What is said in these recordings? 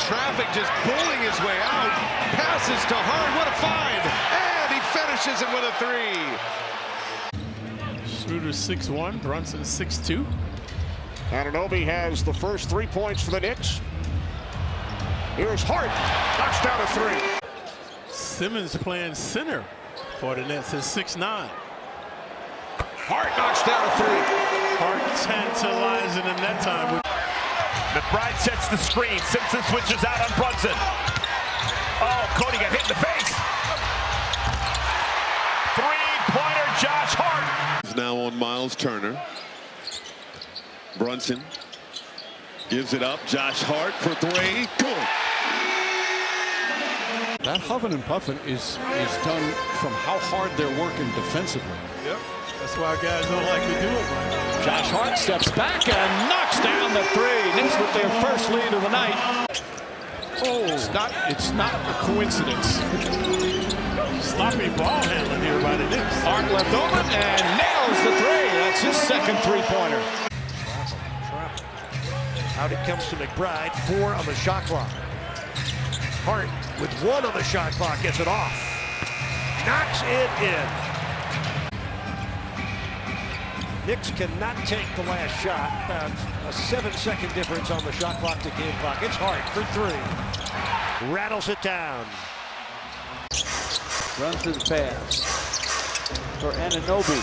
traffic just pulling his way out. Passes to Hart. What a find. And he finishes it with a three. Schroeder 6'1", Brunson 6'2". Anunoby has the first 3 points for the Knicks. Here's Hart. Knocks down a three. Simmons playing center for the Nets at 6'9". Hart knocks down a three. Hart tantalizing in that time. McBride sets the screen. Simpson switches out on Brunson. Oh, Cody got hit in the face. Three-pointer Josh Hart. He's now on Miles Turner. Brunson gives it up. Josh Hart for three. Good. That huffing and puffing is done from how hard they're working defensively. Yep. That's why guys don't like to do it. Josh Hart steps back and knocks down the three. Knicks with their first lead of the night. Oh, it's not a coincidence. Sloppy ball handling here by the Knicks. Hart left open and nails the three. That's his second three-pointer. Out it comes to McBride. 4 on the shot clock. Hart with 1 on the shot clock gets it off. Knocks it in. Knicks cannot take the last shot. A 7-second difference on the shot clock to game clock. It's Hart for 3. Rattles it down. Brunson's pass for Anunoby.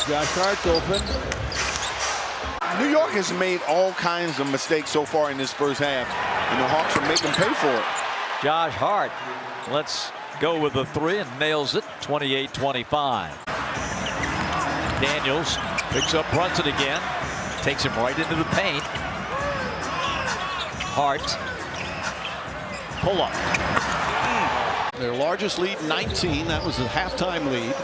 Josh Hart's open. New York has made all kinds of mistakes so far in this first half, and the Hawks will make them pay for it. Josh Hart let's go with the three and nails it. 28-25. Daniels picks up Brunson again, takes him right into the paint. Hart pull up. Their largest lead, 19. That was a halftime lead.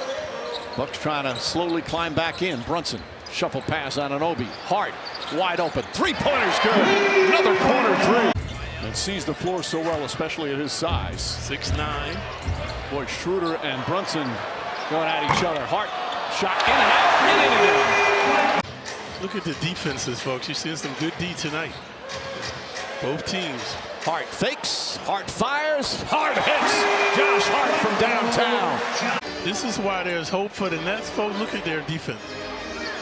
Bucks trying to slowly climb back in. Brunson, shuffle pass on Anunoby. Hart, wide open. Three-pointer's good. Another corner three. And sees the floor so well, especially at his size. 6'9". Boy, Schroeder and Brunson going at each other. Hart, shot in and out. And in again. Look at the defenses, folks. You're seeing some good D tonight. Both teams. Hart fakes. Hart fires. Hart hits. Josh Hart from downtown. This is why there's hope for the Nets, folks. Look at their defense.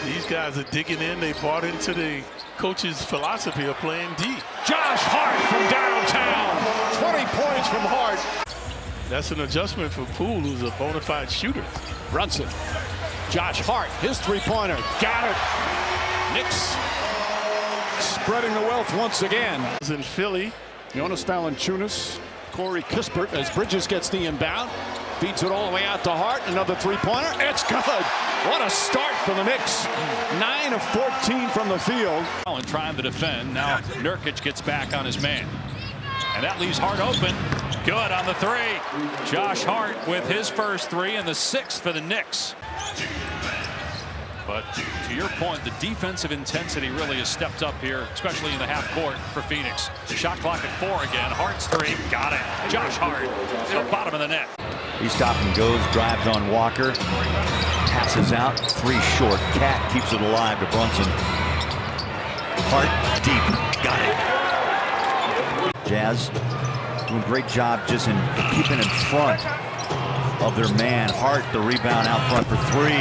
These guys are digging in. They bought into the coach's philosophy of playing D. Josh Hart from downtown. 20 points from Hart. That's an adjustment for Poole, who's a bona fide shooter. Brunson. Josh Hart, his three-pointer. Got it. Knicks spreading the wealth once again. In Philly. Jonas Valanciunas, Corey Kispert as Bridges gets the inbound. Feeds it all the way out to Hart. Another three-pointer. It's good. What a start for the Knicks. 9 of 14 from the field. And trying to defend. Now Nurkic gets back on his man. And that leaves Hart open. Good on the three. Josh Hart with his first three and the 6th for the Knicks. But to your point, the defensive intensity really has stepped up here, especially in the half court for Phoenix. Shot clock at 4 again. Hart's three. Got it. Josh Hart to the bottom of the net. He stops and goes, drives on Walker, passes out, three short. Cat keeps it alive to Brunson. Hart deep. Got it. Jazz doing a great job just in keeping in front of their man. Hart the rebound out front for 3.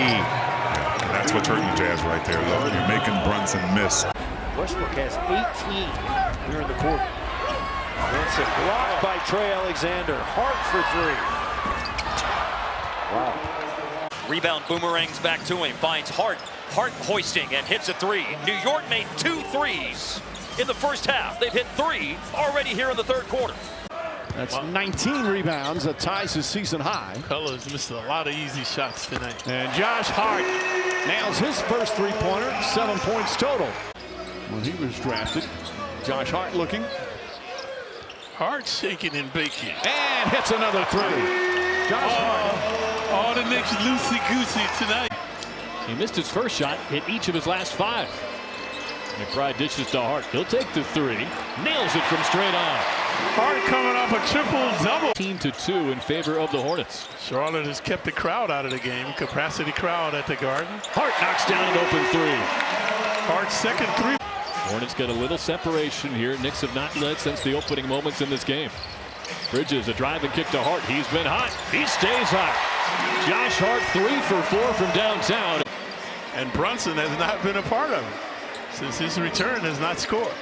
That's what's hurting the Jazz right there, though. You're making Brunson miss. Westbrook has 18 here in the quarter. Brunson blocked by Trey Alexander. Hart for 3. Wow. Rebound boomerangs back to him. Finds Hart. Hart hoisting and hits a 3. New York made 2 threes in the first half. They've hit 3 already here in the third quarter. That's 19 rebounds. That ties his season high. Colors missed a lot of easy shots tonight. And Josh Hart nails his first three-pointer. 7 points total. When he was drafted, Josh Hart looking. Hart shaking and baking. And hits another three. Josh Hart. All the Knicks loosey-goosey tonight. He missed his first shot, hit each of his last 5. McBride dishes to Hart. He'll take the 3. Nails it from straight on. Hart coming off a triple-double. 18-2 in favor of the Hornets. Charlotte has kept the crowd out of the game. Capacity crowd at the Garden. Hart knocks down an open 3. Hart's second 3. Hornets get a little separation here. Knicks have not led since the opening moments in this game. Bridges, a driving kick to Hart. He's been hot. He stays hot. Josh Hart 3 for 4 from downtown. And Brunson has not been a part of it. Since his return, has not scored.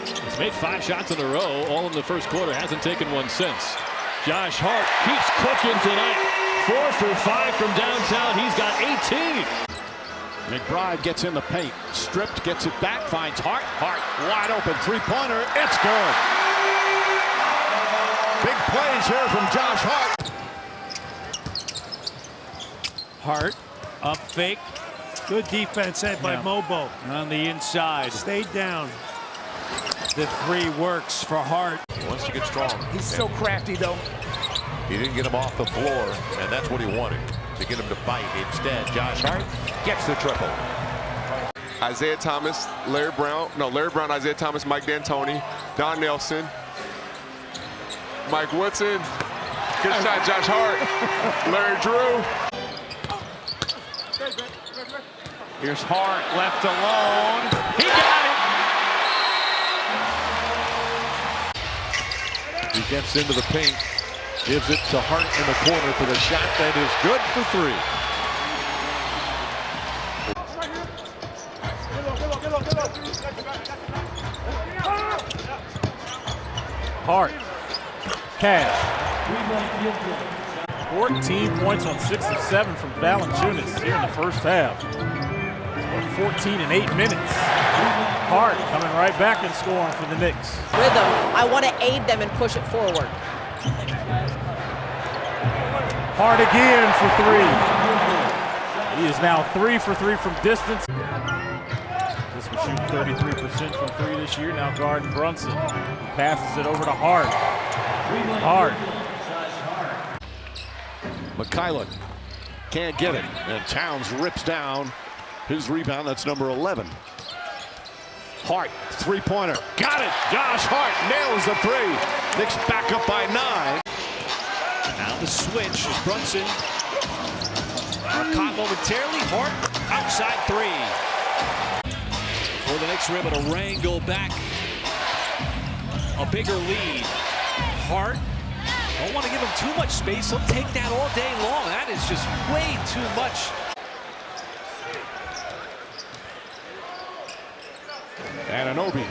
He's made 5 shots in a row, all in the first quarter. Hasn't taken one since. Josh Hart keeps cooking tonight. 4 for 5 from downtown. He's got 18. McBride gets in the paint. Stripped, gets it back, finds Hart. Hart wide open three-pointer. It's good. Big plays here from Josh Hart. Hart up fake. Good defense set by Mobo. On the inside. Stayed down. The 3 works for Hart. Wants to get strong. He's so crafty, though. He didn't get him off the floor, and that's what he wanted, to get him to fight. Instead, Josh Hart gets the triple. Isaiah Thomas, Larry Brown, Isaiah Thomas, Mike D'Antoni, Don Nelson, Mike Woodson. Good shot, Josh Hart. Larry Drew. Here's Hart left alone. He got it. He gets into the paint. Gives it to Hart in the corner for the shot that is good for 3. Hart. Cash. 14 points on 6 of 7 from Valanciunas here in the first half. 14 in 8 minutes. Hart coming right back and scoring for the Knicks. Rhythm. I want to aid them and push it forward. Hart again for 3. He is now 3 for 3 from distance. This was shooting 33% from 3 this year. Now guarding Brunson. Passes it over to Hart. Hart. McKylen can't get it. And Towns rips down his rebound. That's number 11. Hart, three-pointer. Got it. Josh Hart nails the 3. Knicks back up by 9. Now the switch is Brunson. Caught momentarily. Hart outside 3. Before the Knicks were able to wrangle back a bigger lead. Hart. Don't want to give him too much space. He'll take that all day long. That is just way too much. Anunoby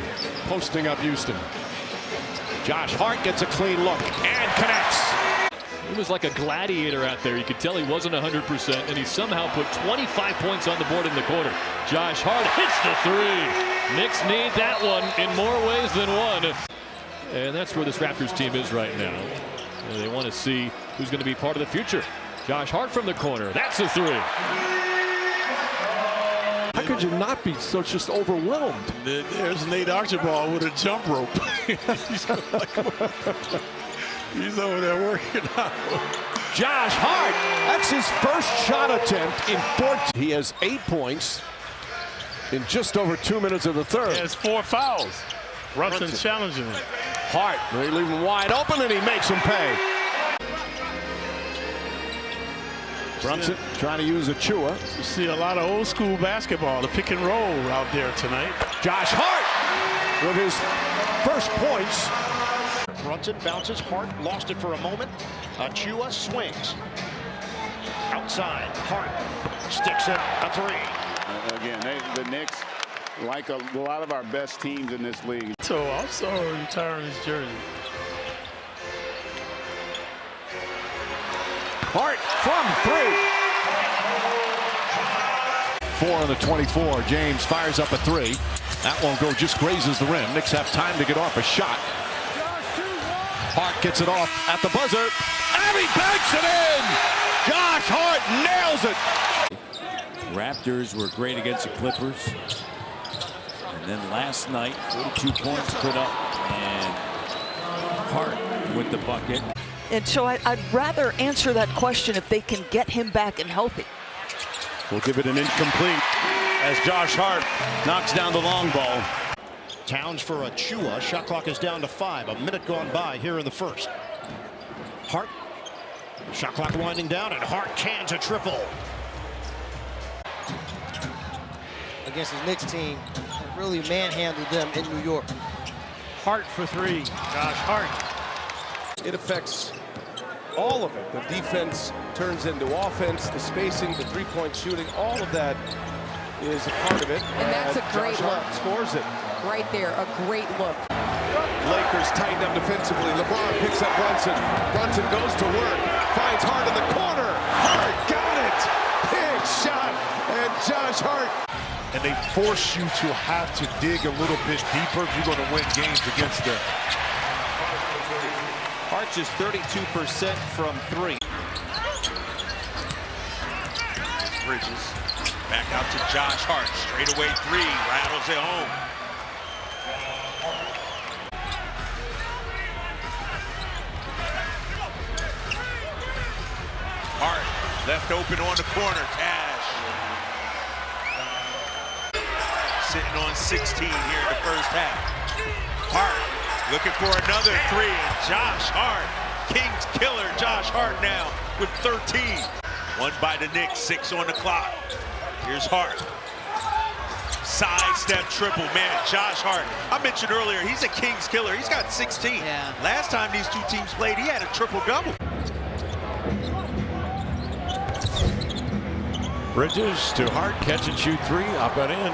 posting up Houston. Josh Hart gets a clean look and connects. He was like a gladiator out there. You could tell he wasn't 100%, and he somehow put 25 points on the board in the quarter. Josh Hart hits the 3. Knicks need that one in more ways than one. And that's where this Raptors team is right now. And they want to see who's going to be part of the future. Josh Hart from the corner. That's a 3. How could you not be so just overwhelmed? There's Nate Archibald with a jump rope. He's over there working out. Josh Hart, that's his first shot attempt in 14. He has 8 points in just over 2 minutes of the third. He has 4 fouls. Brunson challenging him. Hart, they leave him wide open and he makes him pay. Brunson trying to use Achua. You see a lot of old school basketball, the pick and roll out there tonight. Josh Hart with his first points. Brunson bounces. Hart lost it for a moment. Achua swings. Outside. Hart sticks it a 3. Again, the Knicks, like a lot of our best teams in this league. So I'm sorry retiring his jersey. Hart from 3. 4 on the 24. James fires up a 3. That won't go, just grazes the rim. Knicks have time to get off a shot. Hart gets it off at the buzzer. And he banks it in! Josh Hart nails it! Raptors were great against the Clippers. And then last night, 42 points put up. And Hart with the bucket. And so I'd rather answer that question if they can get him back and healthy. We'll give it an incomplete as Josh Hart knocks down the long ball. Towns for Achua. Shot clock is down to 5. A minute gone by here in the first. Hart. Shot clock winding down, and Hart cans a triple. Against his Knicks team, really manhandled them in New York. Hart for three. Josh Hart. It affects all of it. The defense turns into offense, the spacing, the three-point shooting, all of that is a part of it. And that's a great Josh look. Hart scores it. Right there, a great look. Lakers tighten up defensively. LeBron picks up Brunson. Brunson goes to work, finds Hart in the corner. Hart got it. Big shot, and Josh Hart. And they force you to have to dig a little bit deeper if you're going to win games against them. Hart is 32% from three. Bridges back out to Josh Hart. Straightaway three, rattles it home. Hart left open on the corner. Cash sitting on 16 here in the first half. Hart looking for another three, and Josh Hart, Kings killer Josh Hart now with 13. One by the Knicks, 6 on the clock. Here's Hart. Sidestep triple, man, Josh Hart. I mentioned earlier, he's a Kings killer. He's got 16. Yeah. Last time these two teams played, he had a triple-double. Bridges to Hart, catch and shoot three, up and in.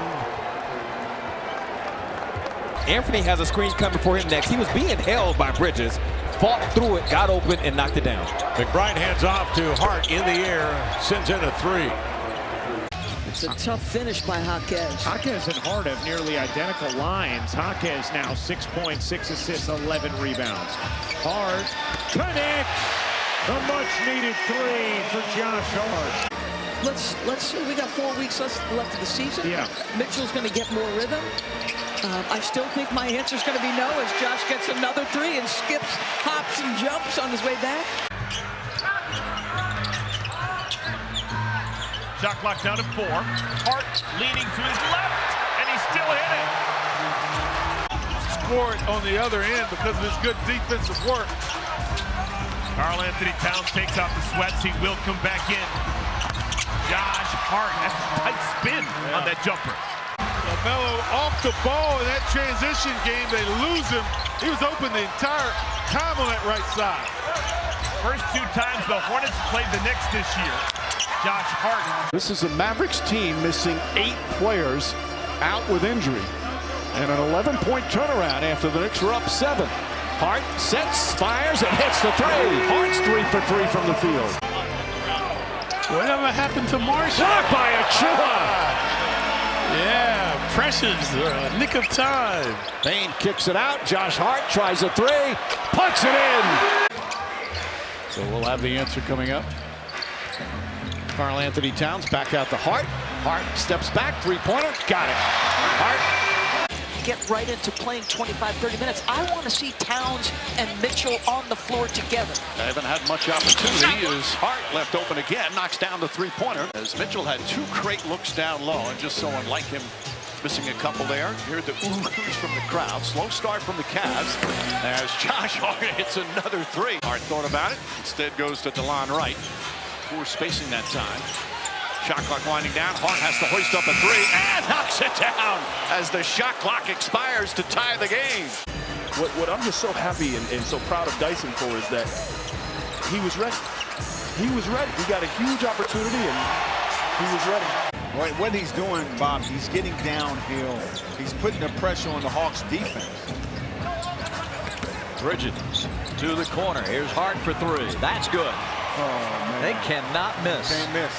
Anthony has a screen coming for him next. He was being held by Bridges, fought through it, got open, and knocked it down. McBride hands off to Hart in the air, sends in a three. It's a tough finish by Jaquez. Jaquez and Hart have nearly identical lines. Jaquez now 6 points, 6 assists, 11 rebounds. Hart connects the much-needed three for Josh Hart. Let's see. We got 4 weeks left of the season. Yeah. Mitchell's going to get more rhythm. I still think my answer is going to be no as Josh gets another three and skips, hops, and jumps on his way back. Shot clock down to 4. Hart leaning to his left, and he still hit it. Scored on the other end because of his good defensive work. Karl Anthony Towns takes out the sweats. He will come back in. Josh Hart, that's a tight spin on that jumper. LaMelo off the ball in that transition game. They lose him. He was open the entire time on that right side. First 2 times the Hornets played the Knicks this year. Josh Hart. This is a Mavericks team missing 8 players out with injury. And an 11-point turnaround after the Knicks were up 7. Hart sets, fires, and hits the three. Hart's 3 for 3 from the field. Whatever happened to Marshall? Blocked by Achua. Yeah, precious, nick of time. Bain kicks it out. Josh Hart tries a three, puts it in. So we'll have the answer coming up. Karl Anthony Towns back out to Hart. Hart steps back, three-pointer, got it. Hart. Get right into playing 25, 30 minutes. I want to see Towns and Mitchell on the floor together. They haven't had much opportunity as Hart left open again, knocks down the three-pointer. As Mitchell had 2 great looks down low, and just so unlike him, missing a couple there. Here the oohs from the crowd. Slow start from the Cavs as Josh Hart hits another three. Hart thought about it, instead goes to DeLon Wright. Poor spacing that time. Shot clock winding down. Hart has to hoist up a three and knocks it down as the shot clock expires to tie the game. What I'm just so happy and so proud of Dyson for is that he was ready. He was ready. He got a huge opportunity and he was ready. Right, what he's doing, Bob, he's getting downhill. He's putting the pressure on the Hawks defense. Bridges to the corner. Here's Hart for 3. That's good. Oh, man. They cannot miss. Can't miss.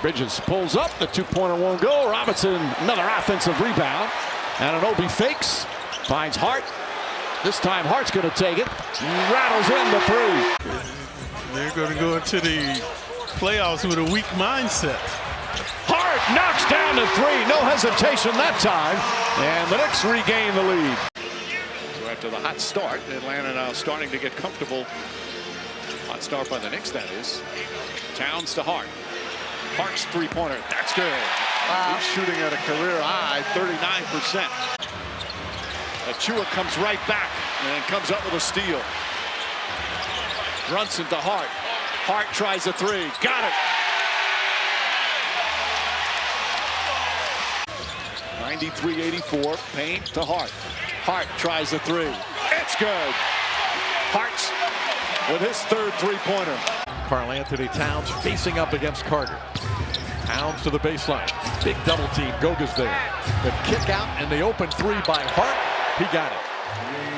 Bridges pulls up, the 2-pointer won't go. Robinson, another offensive rebound. And Anunoby fakes, finds Hart. This time Hart's going to take it. Rattles in the three. They're going to go into the playoffs with a weak mindset. Hart knocks down the 3, no hesitation that time. And the Knicks regain the lead. So after the hot start, Atlanta now starting to get comfortable. Hot start by the Knicks, that is. Towns to Hart. Hart's three-pointer, that's good. Wow. He's shooting at a career high, 39%. Achua comes right back and comes up with a steal. Brunson to Hart. Hart tries a three, got it. 93-84. Payne to Hart. Hart tries the three. It's good. Hart's with his third three-pointer. Karl Anthony Towns facing up against Carter. Towns to the baseline. Big double team. Goga's there. The kick out and the open three by Hart. He got it.